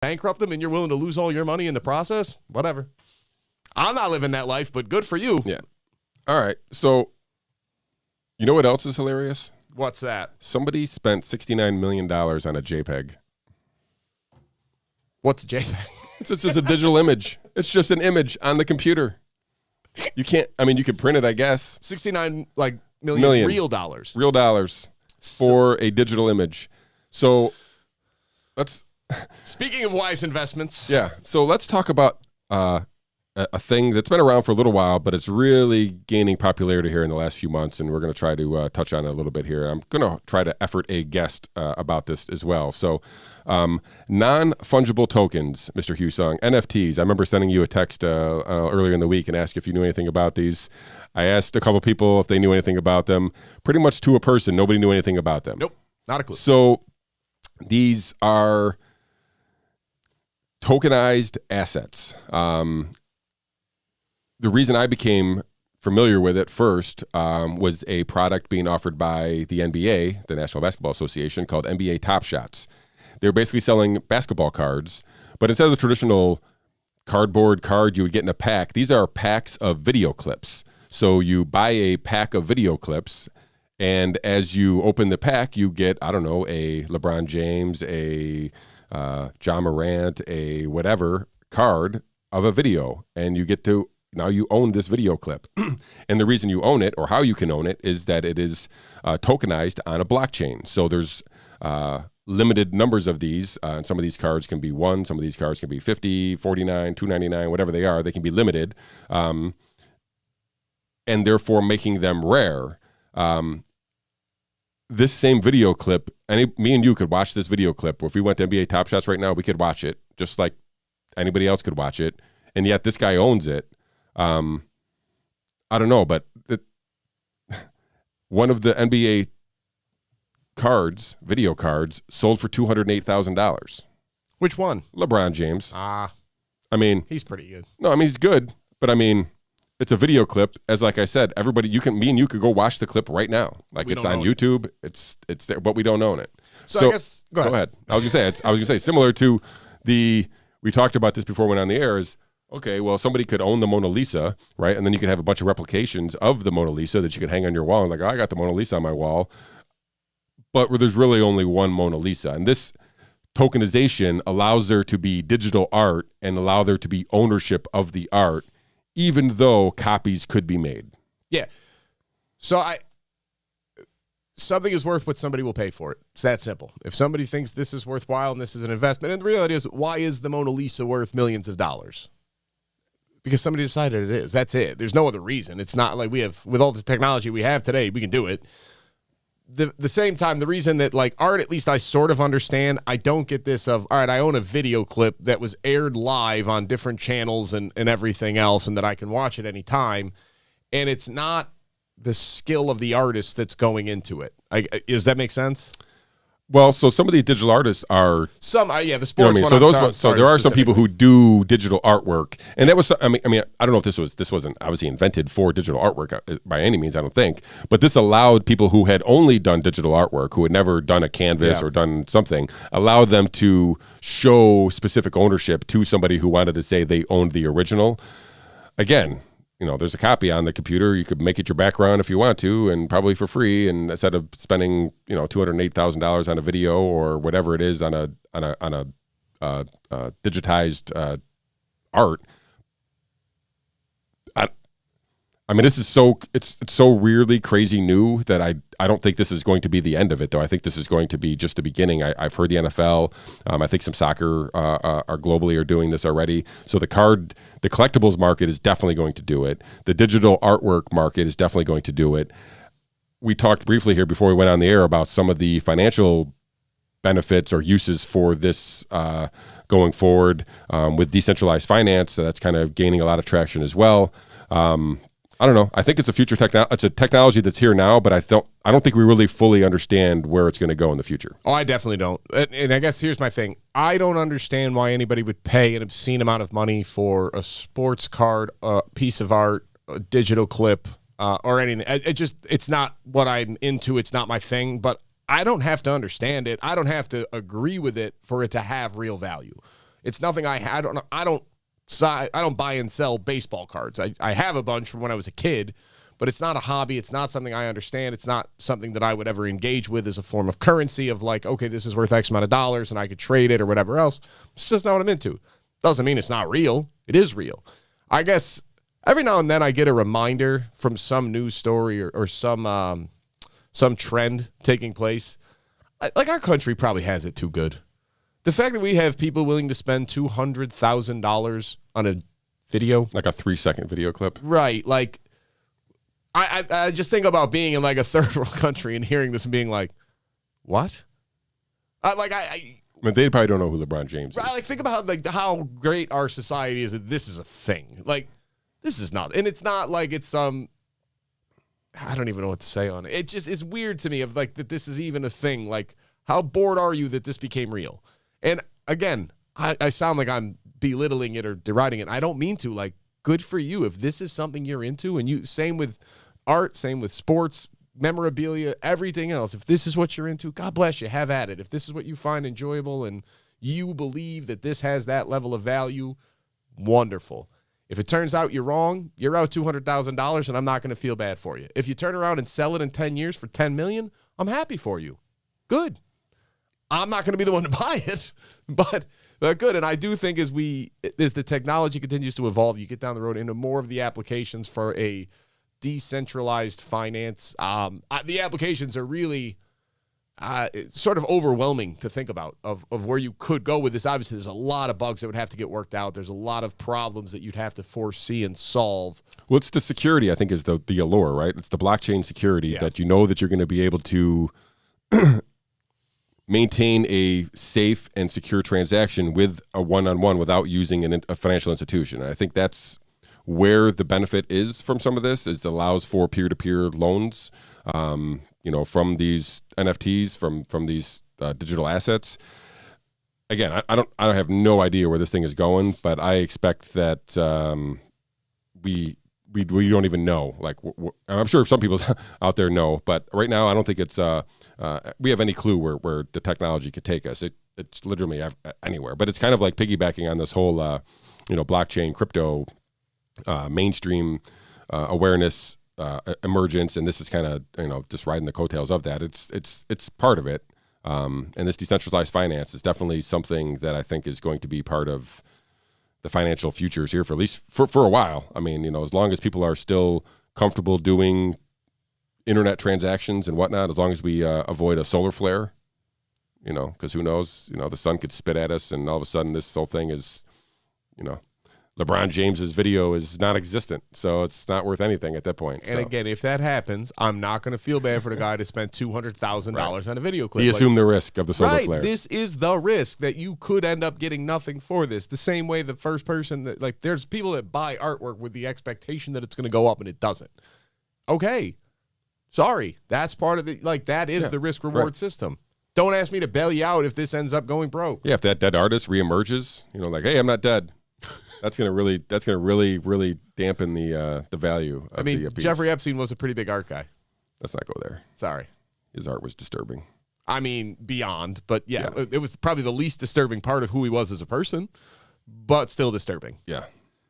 bankrupt them and you're willing to lose all your money in the process, whatever. I'm not living that life, but good for you. Yeah. All right. So, you know what else is hilarious? What's that? Somebody spent $69 million on a JPEG. What's a JPEG? It's just a digital image. It's just an image on the computer. You can't, I mean, you could print it, I guess. 69 million real dollars. Real dollars for a digital image. So let's. Speaking of wise investments. Yeah. So let's talk about a thing that's been around for a little while, but it's really gaining popularity here in the last few months, and we're going to try to touch on it a little bit here. I'm going to try to effort a guest about this as well. So non-fungible tokens, Mr. Hussong, NFTs. I remember sending you a text earlier in the week and asked if you knew anything about these. I asked a couple people if they knew anything about them. Pretty much to a person, nobody knew anything about them. Nope, not a clue. So these are tokenized assets. The reason I became familiar with it first was a product being offered by the NBA, the National Basketball Association, called NBA Top Shots. They're basically selling basketball cards, but instead of the traditional cardboard card you would get in a pack, these are packs of video clips. So you buy a pack of video clips, and as you open the pack, you get, I don't know, a LeBron James, a John Morant, a whatever card of a video, and you get to now you own this video clip. And the reason you own it, or how you can own it, is that it is tokenized on a blockchain. So there's limited numbers of these, and some of these cards can be 1, some of these cards can be 50, 49, 299, whatever they are. They can be limited, and therefore making them rare. This same video clip, me and you could watch this video clip. If we went to NBA Top Shots right now, we could watch it just like anybody else could watch it. And yet this guy owns it. I don't know, but one of the NBA cards, video cards, sold for $208,000. Which one? LeBron James. I mean, he's pretty good. No, I mean, he's good, but I mean, it's a video clip. As like I said, everybody, me and you could go watch the clip right now. Like it's on YouTube. It's there, but we don't own it. So I guess go ahead. I was gonna say similar to we talked about this before we went on the air. Is okay. Well, somebody could own the Mona Lisa, right? And then you could have a bunch of replications of the Mona Lisa that you could hang on your wall. And like, oh, I got the Mona Lisa on my wall, but where there's really only one Mona Lisa. And this tokenization allows there to be digital art and allow there to be ownership of the art, even though copies could be made. Yeah. So something is worth what somebody will pay for it. It's that simple. If somebody thinks this is worthwhile and this is an investment, and the reality is, why is the Mona Lisa worth millions of dollars? Because somebody decided it is. That's it. There's no other reason. It's not like we have, with all the technology we have today, we can do it. The same time, the reason that like art, at least I sort of understand, I don't get this of, all right, I own a video clip that was aired live on different channels and everything else, and that I can watch at any time. And it's not the skill of the artist that's going into it. Does that make sense? Well, so some of these digital artists are the sports. You know what I mean? So there are some people who do digital artwork, and that was. I mean, I don't know if this wasn't obviously invented for digital artwork by any means. I don't think, but this allowed people who had only done digital artwork, who had never done a canvas or done something, allowed them to show specific ownership to somebody who wanted to say they owned the original. Again, you know, there's a copy on the computer. You could make it your background if you want to, and probably for free. And instead of spending, you know, $208,000 on a video or whatever it is on a digitized art. I mean, this is it's so weirdly crazy new that I don't think this is going to be the end of it, though. I think this is going to be just the beginning. I've heard the NFL. I think some soccer are globally are doing this already. So the collectibles market is definitely going to do it. The digital artwork market is definitely going to do it. We talked briefly here before we went on the air about some of the financial benefits or uses for this going forward with decentralized finance. So that's kind of gaining a lot of traction as well. I don't know. I think it's a future it's a technology that's here now, but I don't think we really fully understand where it's going to go in the future. Oh, I definitely don't. And I guess here's my thing. I don't understand why anybody would pay an obscene amount of money for a sports card, a piece of art, a digital clip, or anything. It's not what I'm into. It's not my thing, but I don't have to understand it. I don't have to agree with it for it to have real value. It's nothing I don't buy and sell baseball cards. I have a bunch from when I was a kid, but it's not a hobby. It's not something I understand. It's not something that I would ever engage with as a form of currency of like, okay, this is worth X amount of dollars and I could trade it or whatever else. It's just not what I'm into. Doesn't mean it's not real. It is real. I guess every now and then I get a reminder from some news story or some trend taking place. Like our country probably has it too good. The fact that we have people willing to spend $200,000 on a video. Like a 3-second video clip. Right. Like, I just think about being in like a third world country and hearing this and being like, what? I mean, they probably don't know who LeBron James is. Like, think about like how great our society is that this is a thing. Like, this is not, and it's not like it's I don't even know what to say on it. It just is weird to me of like that this is even a thing. Like, how bored are you that this became real? And again, I sound like I'm belittling it or deriding it. I don't mean to. Like, good for you if this is something you're into, and you same with art, same with sports, memorabilia, everything else. If this is what you're into, God bless you. Have at it. If this is what you find enjoyable and you believe that this has that level of value, wonderful. If it turns out you're wrong, you're out $200,000, and I'm not going to feel bad for you. If you turn around and sell it in 10 years for $10 million, I'm happy for you. Good. I'm not going to be the one to buy it, but good. And I do think as the technology continues to evolve, you get down the road into more of the applications for a decentralized finance. The applications are really sort of overwhelming to think about of where you could go with this. Obviously, there's a lot of bugs that would have to get worked out. There's a lot of problems that you'd have to foresee and solve. Well, it's the security, I think, is the allure, right? It's the blockchain security that you know that you're going to be able to maintain a safe and secure transaction with a one-on-one without using a financial institution. And I think that's where the benefit is from some of this, is it allows for peer-to-peer loans, from these NFTs, from these digital assets. Again, I don't have no idea where this thing is going, but I expect that we don't even know. Like, I'm sure some people out there know, but right now I don't think it's we have any clue where the technology could take us. It's literally anywhere. But it's kind of like piggybacking on this whole blockchain crypto mainstream awareness emergence, and this is kind of just riding the coattails of that. It's part of it, and this decentralized finance is definitely something that I think is going to be part of the financial futures here for at least for a while. I mean, as long as people are still comfortable doing internet transactions and whatnot, as long as we avoid a solar flare, because who knows, the sun could spit at us and all of a sudden this whole thing is, LeBron James's video is non-existent, so it's not worth anything at that point. And again, if that happens, I'm not going to feel bad for the guy to spend $200,000 on a video clip. You assume the risk of the solar flare. This is the risk that you could end up getting nothing for this. The same way the first person that, like, there's people that buy artwork with the expectation that it's going to go up and it doesn't. Okay, sorry, that's part of the that is the risk reward system. Don't ask me to bail you out if this ends up going broke. Yeah, if that dead artist reemerges, like, hey, I'm not dead. That's gonna really dampen the value of the piece. Jeffrey Epstein was a pretty big art guy. Let's not go there. Sorry. His art was disturbing. I mean, beyond, but it was probably the least disturbing part of who he was as a person, but still disturbing. Yeah.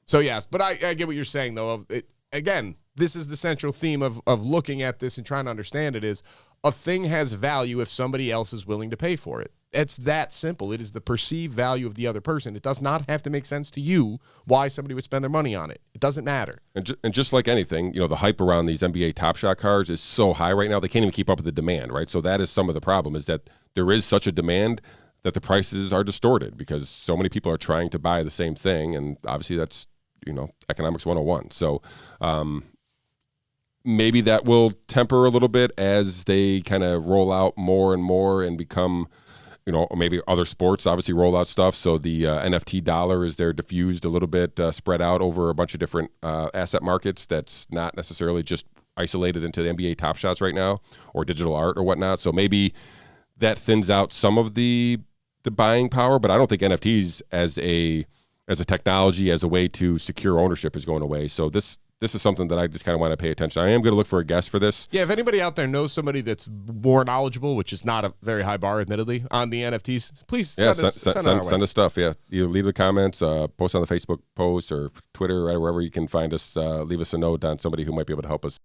So yes, but I get what you're saying though. Again, this is the central theme of looking at this and trying to understand it is a thing has value if somebody else is willing to pay for it. It's that simple. It is the perceived value of the other person. It does not have to make sense to you why somebody would spend their money on it. It doesn't matter. And just like anything, the hype around these NBA Top Shot cards is so high right now, they can't even keep up with the demand, right? So that is some of the problem, is that there is such a demand that the prices are distorted because so many people are trying to buy the same thing, and obviously that's, economics 101. So maybe that will temper a little bit as they kind of roll out more and more and become – or maybe other sports obviously roll out stuff. So the NFT dollar is there diffused a little bit, spread out over a bunch of different asset markets. That's not necessarily just isolated into the NBA Top Shots right now or digital art or whatnot. So maybe that thins out some of the buying power, but I don't think NFTs as a technology, as a way to secure ownership is going away. So this this is something that I just kind of want to pay attention. I am going to look for a guest for this. Yeah, if anybody out there knows somebody that's more knowledgeable, which is not a very high bar, admittedly, on the NFTs, please send us stuff. Yeah, you leave the comments, post on the Facebook post or Twitter, or wherever you can find us. Leave us a note on somebody who might be able to help us.